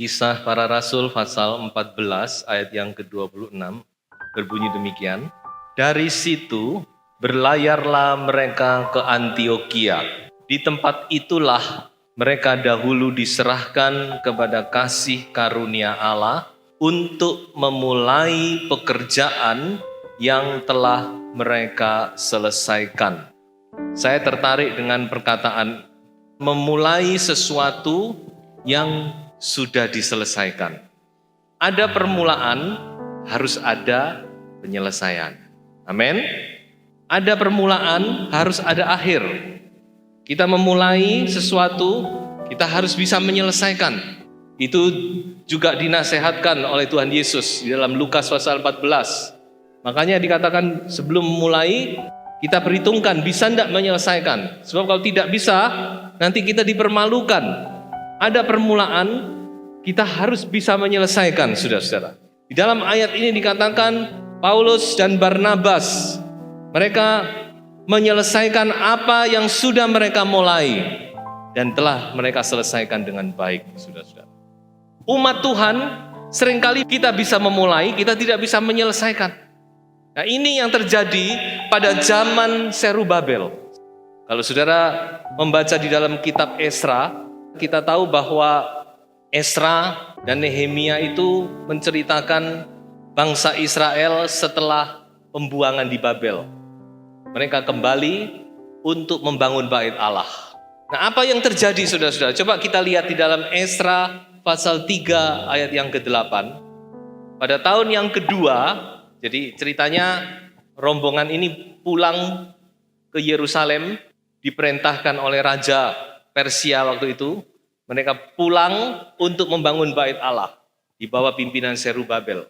Kisah Para Rasul pasal 14 ayat yang ke-26 berbunyi demikian. Dari situ berlayarlah mereka ke Antiokhia. Di tempat itulah mereka dahulu diserahkan kepada kasih karunia Allah untuk memulai pekerjaan yang telah mereka selesaikan. Saya tertarik dengan perkataan memulai sesuatu yang sudah diselesaikan. Ada permulaan, harus ada penyelesaian. Amin. Ada permulaan, harus ada akhir. Kita memulai sesuatu, kita harus bisa menyelesaikan. Itu juga dinasehatkan oleh Tuhan Yesus di dalam Lukas pasal 14. Makanya dikatakan sebelum memulai, kita perhitungkan bisa tidak menyelesaikan. Sebab kalau tidak bisa, nanti kita dipermalukan. Ada permulaan, kita harus bisa menyelesaikan, saudara-saudara. Di dalam ayat ini dikatakan Paulus dan Barnabas, mereka menyelesaikan apa yang sudah mereka mulai dan telah mereka selesaikan dengan baik, saudara-saudara. Umat Tuhan, seringkali kita bisa memulai, kita tidak bisa menyelesaikan. Nah, ini yang terjadi pada zaman Zerubabel. Kalau saudara membaca di dalam kitab Esra, kita tahu bahwa Esra dan Nehemia itu menceritakan bangsa Israel setelah pembuangan di Babel. Mereka kembali untuk membangun bait Allah. Nah, apa yang terjadi saudara-saudara? Coba kita lihat di dalam Esra pasal 3 ayat yang ke-8. Pada tahun yang kedua, jadi ceritanya rombongan ini pulang ke Yerusalem, diperintahkan oleh Raja Persia waktu itu. Mereka pulang untuk membangun bait Allah di bawah pimpinan Zerubabel.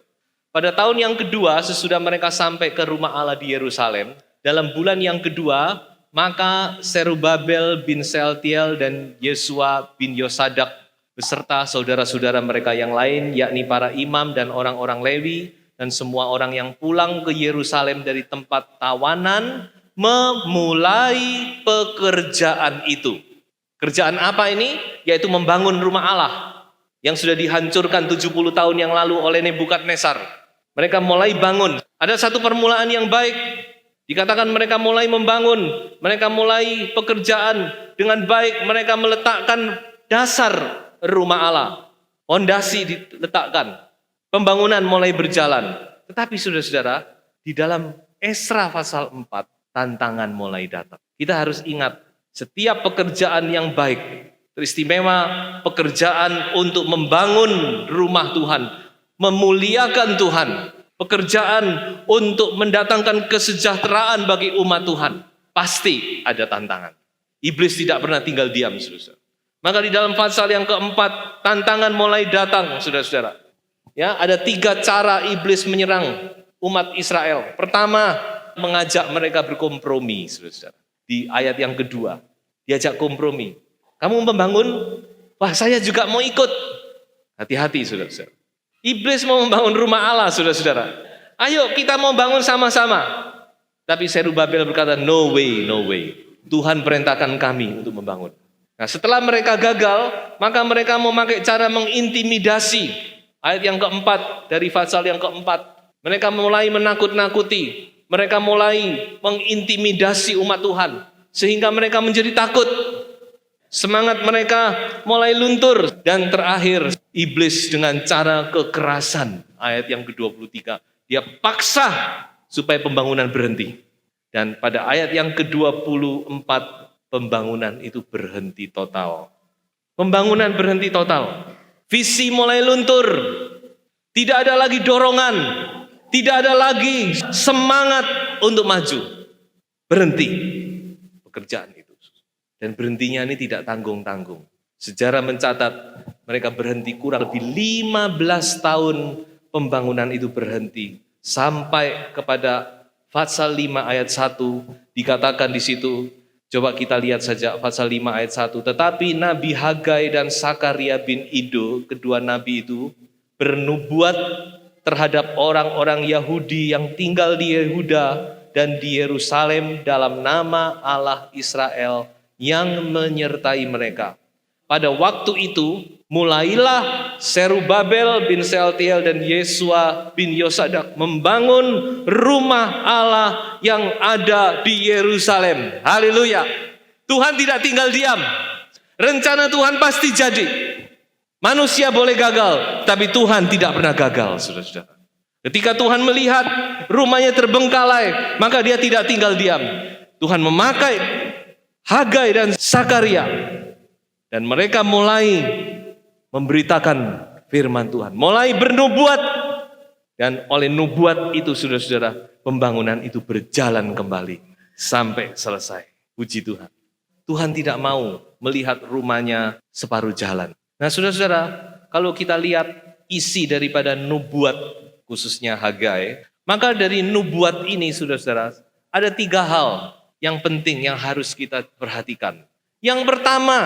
Pada tahun yang kedua, sesudah mereka sampai ke rumah Allah di Yerusalem, dalam bulan yang kedua, maka Zerubabel bin Sealtiel dan Yesua bin Yosadak beserta saudara-saudara mereka yang lain, yakni para imam dan orang-orang Lewi, dan semua orang yang pulang ke Yerusalem dari tempat tawanan, memulai pekerjaan itu. Kerjaan apa ini? Yaitu membangun rumah Allah yang sudah dihancurkan 70 tahun yang lalu oleh Nebukadnezar. Mereka mulai bangun. Ada satu permulaan yang baik. Dikatakan mereka mulai membangun, mereka mulai pekerjaan dengan baik. Mereka meletakkan dasar rumah Allah. Fondasi diletakkan. Pembangunan mulai berjalan. Tetapi saudara-saudara, di dalam Esra pasal 4, tantangan mulai datang. Kita harus ingat, setiap pekerjaan yang baik, teristimewa pekerjaan untuk membangun rumah Tuhan, memuliakan Tuhan, pekerjaan untuk mendatangkan kesejahteraan bagi umat Tuhan, pasti ada tantangan. Iblis tidak pernah tinggal diam, saudara. Maka di dalam pasal yang keempat, tantangan mulai datang, saudara-saudara. Ya, ada 3 cara iblis menyerang umat Israel. Pertama, mengajak mereka berkompromi, saudara-saudara. Di ayat yang kedua, diajak kompromi. Kamu membangun, wah saya juga mau ikut. Hati-hati saudara-saudara. Iblis mau membangun rumah Allah, saudara-saudara. Ayo kita mau bangun sama-sama. Tapi Zerubabel berkata, no way, no way. Tuhan perintahkan kami untuk membangun. Nah, setelah mereka gagal, maka mereka memakai cara mengintimidasi. Ayat yang keempat, dari pasal yang keempat. Mereka mulai menakut-nakuti. Mereka mulai mengintimidasi umat Tuhan. Sehingga mereka menjadi takut. Semangat mereka mulai luntur. Dan terakhir, iblis dengan cara kekerasan. Ayat yang ke-23. Dia paksa supaya pembangunan berhenti. Dan pada ayat yang ke-24, pembangunan itu berhenti total. Pembangunan berhenti total. Visi mulai luntur. Tidak ada lagi dorongan. Tidak ada lagi semangat untuk maju. Berhenti pekerjaan itu. Dan berhentinya ini tidak tanggung-tanggung. Sejarah mencatat mereka berhenti kurang lebih 15 tahun pembangunan itu berhenti. Sampai kepada pasal 5 ayat 1 dikatakan di situ, coba kita lihat saja pasal 5 ayat 1. Tetapi Nabi Hagai dan Sakaria bin Ido, kedua nabi itu bernubuat terhadap orang-orang Yahudi yang tinggal di Yehuda dan di Yerusalem dalam nama Allah Israel yang menyertai mereka. Pada waktu itu mulailah Serubabel bin Sealtiel dan Yesua bin Yosadak membangun rumah Allah yang ada di Yerusalem. Haleluya. Tuhan tidak tinggal diam. Rencana Tuhan pasti jadi. Manusia boleh gagal, tapi Tuhan tidak pernah gagal, saudara-saudara. Ketika Tuhan melihat rumahnya terbengkalai, maka dia tidak tinggal diam. Tuhan memakai Hagai dan Sakaria, dan mereka mulai memberitakan firman Tuhan, mulai bernubuat, dan oleh nubuat itu, saudara-saudara, pembangunan itu berjalan kembali sampai selesai. Puji Tuhan. Tuhan tidak mau melihat rumahnya separuh jalan. Nah, saudara-saudara, kalau kita lihat isi daripada nubuat khususnya Hagai, maka dari nubuat ini, saudara-saudara, ada 3 hal yang penting yang harus kita perhatikan. Yang pertama,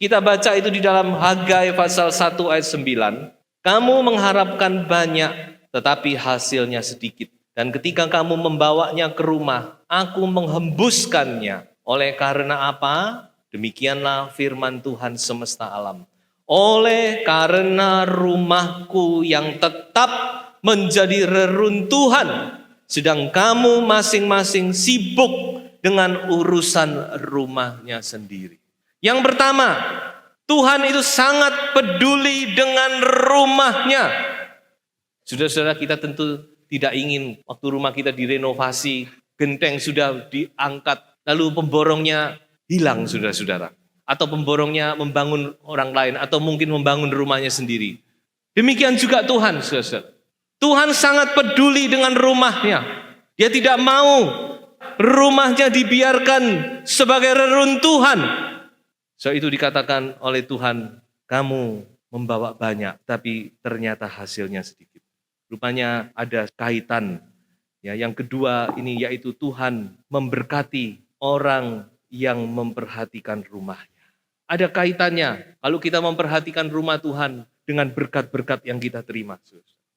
kita baca itu di dalam Hagai pasal 1 ayat 9. Kamu mengharapkan banyak, tetapi hasilnya sedikit. Dan ketika kamu membawanya ke rumah, aku menghembuskannya. Oleh karena apa? Demikianlah firman Tuhan semesta alam. Oleh karena rumahku yang tetap menjadi reruntuhan, sedang kamu masing-masing sibuk dengan urusan rumahnya sendiri. Yang pertama, Tuhan itu sangat peduli dengan rumahnya. Saudara-saudara, kita tentu tidak ingin waktu rumah kita direnovasi, genteng sudah diangkat, lalu pemborongnya hilang, saudara-saudara. Atau pemborongnya membangun orang lain, atau mungkin membangun rumahnya sendiri. Demikian juga Tuhan, saudara. Tuhan sangat peduli dengan rumahnya. Dia tidak mau rumahnya dibiarkan sebagai reruntuhan. So itu dikatakan oleh Tuhan, kamu membawa banyak, tapi ternyata hasilnya sedikit. Rupanya ada kaitan. Ya, yang kedua ini yaitu Tuhan memberkati orang yang memperhatikan rumahnya. Ada kaitannya kalau kita memperhatikan rumah Tuhan dengan berkat-berkat yang kita terima.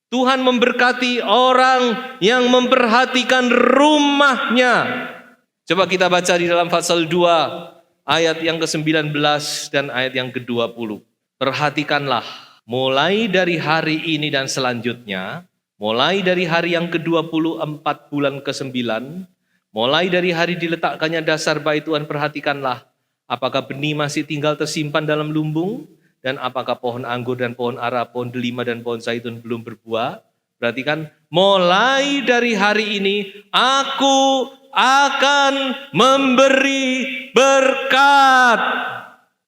Tuhan memberkati orang yang memperhatikan rumahnya. Coba kita baca di dalam pasal 2 ayat yang ke-19 dan ayat yang ke-20. Perhatikanlah, mulai dari hari ini dan selanjutnya, mulai dari hari yang ke-24 bulan ke-9, mulai dari hari diletakkannya dasar bait Tuhan, perhatikanlah apakah benih masih tinggal tersimpan dalam lumbung, dan apakah pohon anggur dan pohon ara, pohon delima dan pohon zaitun belum berbuah. Perhatikan, mulai dari hari ini aku akan memberi berkat.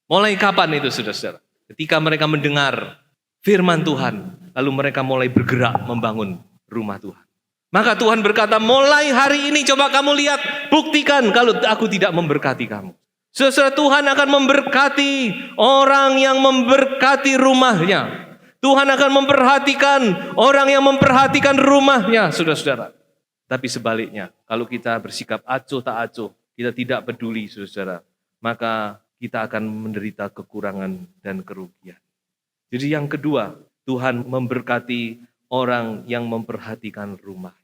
Mulai kapan itu, saudara-saudara? Ketika mereka mendengar firman Tuhan, lalu mereka mulai bergerak membangun rumah Tuhan. Maka Tuhan berkata, mulai hari ini coba kamu lihat, buktikan kalau aku tidak memberkati kamu. Saudara, Tuhan akan memberkati orang yang memberkati rumahnya. Tuhan akan memperhatikan orang yang memperhatikan rumahnya, saudara-saudara. Tapi sebaliknya, kalau kita bersikap acuh tak acuh, kita tidak peduli, saudara, maka kita akan menderita kekurangan dan kerugian. Jadi yang kedua, Tuhan memberkati orang yang memperhatikan rumahnya.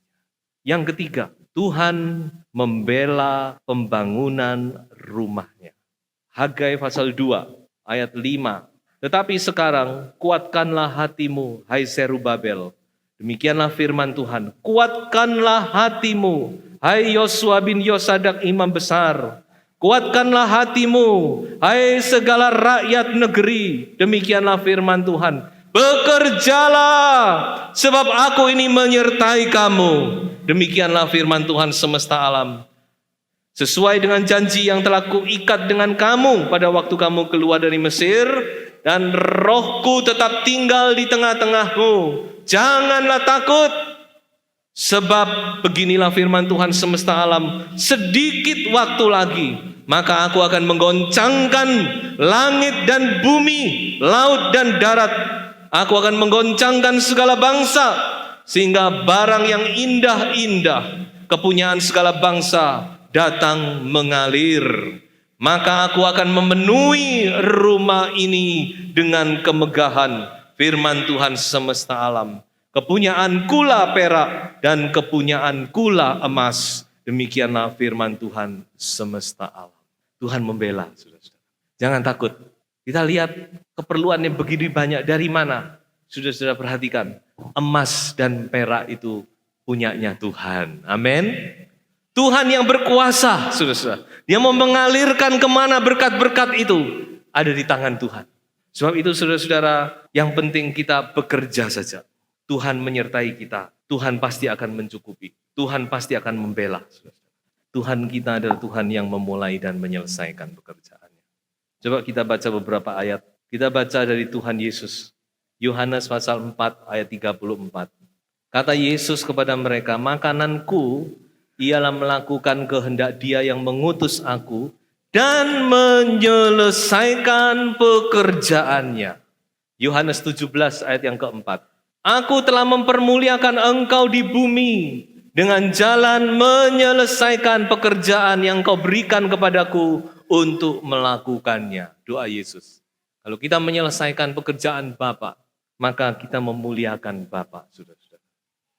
Yang ketiga, Tuhan membela pembangunan rumahnya. Hagai pasal 2 ayat 5. Tetapi sekarang kuatkanlah hatimu, hai Serubabel. Demikianlah firman Tuhan. Kuatkanlah hatimu, hai Yosua bin Yosadak imam besar. Kuatkanlah hatimu, hai segala rakyat negeri. Demikianlah firman Tuhan. Bekerjalah, sebab aku ini menyertai kamu. Demikianlah firman Tuhan semesta alam. Sesuai dengan janji yang telah kuikat dengan kamu pada waktu kamu keluar dari Mesir, dan rohku tetap tinggal di tengah-tengahmu. Janganlah takut, sebab beginilah firman Tuhan semesta alam. Sedikit waktu lagi, maka aku akan menggoncangkan langit dan bumi, laut dan darat. Aku akan menggoncangkan segala bangsa, sehingga barang yang indah-indah, kepunyaan segala bangsa datang mengalir. Maka aku akan memenuhi rumah ini dengan kemegahan, firman Tuhan semesta alam. Kepunyaan kula perak dan kepunyaan kula emas. Demikianlah firman Tuhan semesta alam. Tuhan membela, saudara-saudara. Jangan takut. Kita lihat keperluannya begini banyak. Dari mana? Saudara-saudara perhatikan. Emas dan perak itu punyanya Tuhan. Amin. Tuhan yang berkuasa, saudara-saudara. Dia mau mengalirkan kemana berkat-berkat itu. Ada di tangan Tuhan. Sebab itu saudara-saudara, yang penting kita bekerja saja. Tuhan menyertai kita. Tuhan pasti akan mencukupi. Tuhan pasti akan membela. Tuhan kita adalah Tuhan yang memulai dan menyelesaikan pekerjaannya. Coba kita baca beberapa ayat. Kita baca dari Tuhan Yesus. Yohanes pasal 4 ayat 34. Kata Yesus kepada mereka, makananku ialah melakukan kehendak Dia yang mengutus aku dan menyelesaikan pekerjaannya. Yohanes 17 ayat yang keempat. Aku telah mempermuliakan engkau di bumi dengan jalan menyelesaikan pekerjaan yang kau berikan kepadaku untuk melakukannya. Doa Yesus. Kalau kita menyelesaikan pekerjaan Bapa, maka kita memuliakan Bapa. Saudara-saudara.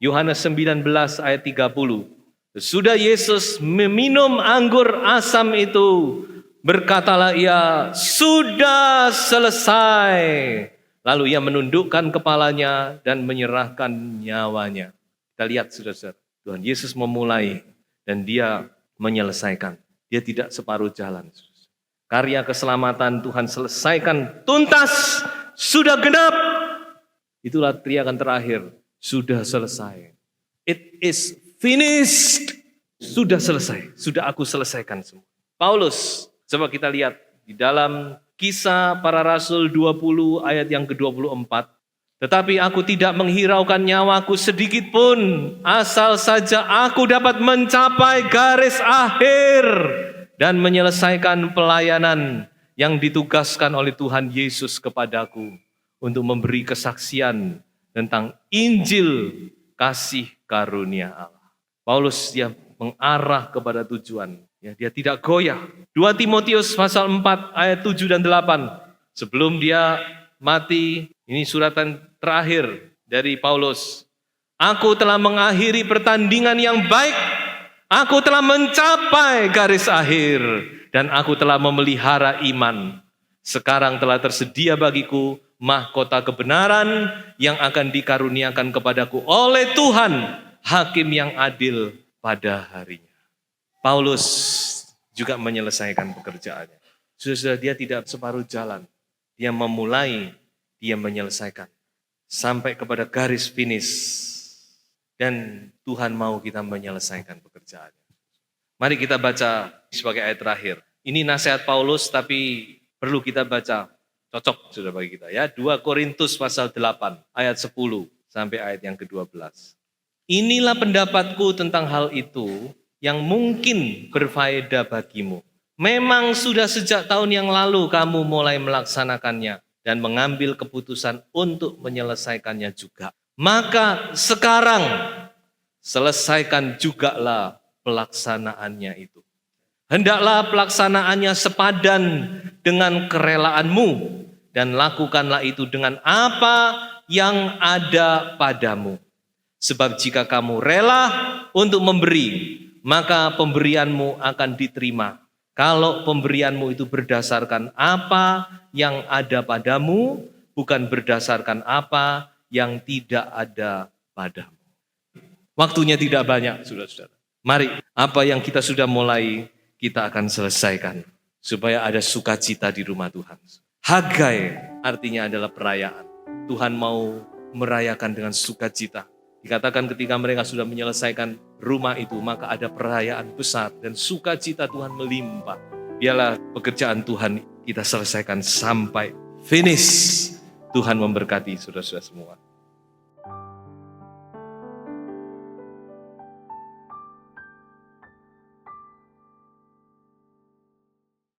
Yohanes 19 ayat 30. Sudah Yesus meminum anggur asam itu, berkatalah ia, sudah selesai. Lalu ia menundukkan kepalanya dan menyerahkan nyawanya. Kita lihat saudara-saudara. Tuhan Yesus memulai dan Dia menyelesaikan. Dia tidak separuh jalan. Karya keselamatan Tuhan selesaikan tuntas, sudah genap. Itulah teriakan terakhir, sudah selesai. It is finished. Sudah selesai, sudah aku selesaikan semua. Paulus, coba kita lihat di dalam Kisah Para Rasul 20 ayat yang ke-24. Tetapi aku tidak menghiraukan nyawaku sedikit pun, asal saja aku dapat mencapai garis akhir dan menyelesaikan pelayanan yang ditugaskan oleh Tuhan Yesus kepadaku untuk memberi kesaksian tentang Injil kasih karunia Allah. Paulus dia mengarah kepada tujuan, ya, dia tidak goyah. 2 Timotius pasal 4 ayat 7 dan 8. Sebelum dia mati, ini suratan terakhir dari Paulus. Aku telah mengakhiri pertandingan yang baik. Aku telah mencapai garis akhir. Dan aku telah memelihara iman. Sekarang telah tersedia bagiku mahkota kebenaran yang akan dikaruniakan kepadaku oleh Tuhan, hakim yang adil pada harinya. Paulus juga menyelesaikan pekerjaannya. Sudah dia tidak separuh jalan. Dia memulai, dia menyelesaikan. Sampai kepada garis finish. Dan Tuhan mau kita menyelesaikan pekerjaannya. Mari kita baca sebagai ayat terakhir. Ini nasihat Paulus tapi perlu kita baca. Cocok sudah bagi kita ya. 2 Korintus pasal 8 ayat 10 sampai ayat yang ke-12. Inilah pendapatku tentang hal itu yang mungkin berfaedah bagimu. Memang sudah sejak tahun yang lalu kamu mulai melaksanakannya dan mengambil keputusan untuk menyelesaikannya juga. Maka sekarang selesaikan jugalah pelaksanaannya itu. Hendaklah pelaksanaannya sepadan dengan kerelaanmu dan lakukanlah itu dengan apa yang ada padamu. Sebab jika kamu rela untuk memberi, maka pemberianmu akan diterima. Kalau pemberianmu itu berdasarkan apa yang ada padamu, bukan berdasarkan apa yang tidak ada padamu. Waktunya tidak banyak, saudara-saudara. Mari, apa yang kita sudah mulai, kita akan selesaikan. Supaya ada sukacita di rumah Tuhan. Hagai artinya adalah perayaan. Tuhan mau merayakan dengan sukacita. Dikatakan ketika mereka sudah menyelesaikan rumah itu, maka ada perayaan besar dan sukacita Tuhan melimpah. Biarlah pekerjaan Tuhan kita selesaikan sampai finish. Tuhan memberkati saudara-saudara semua.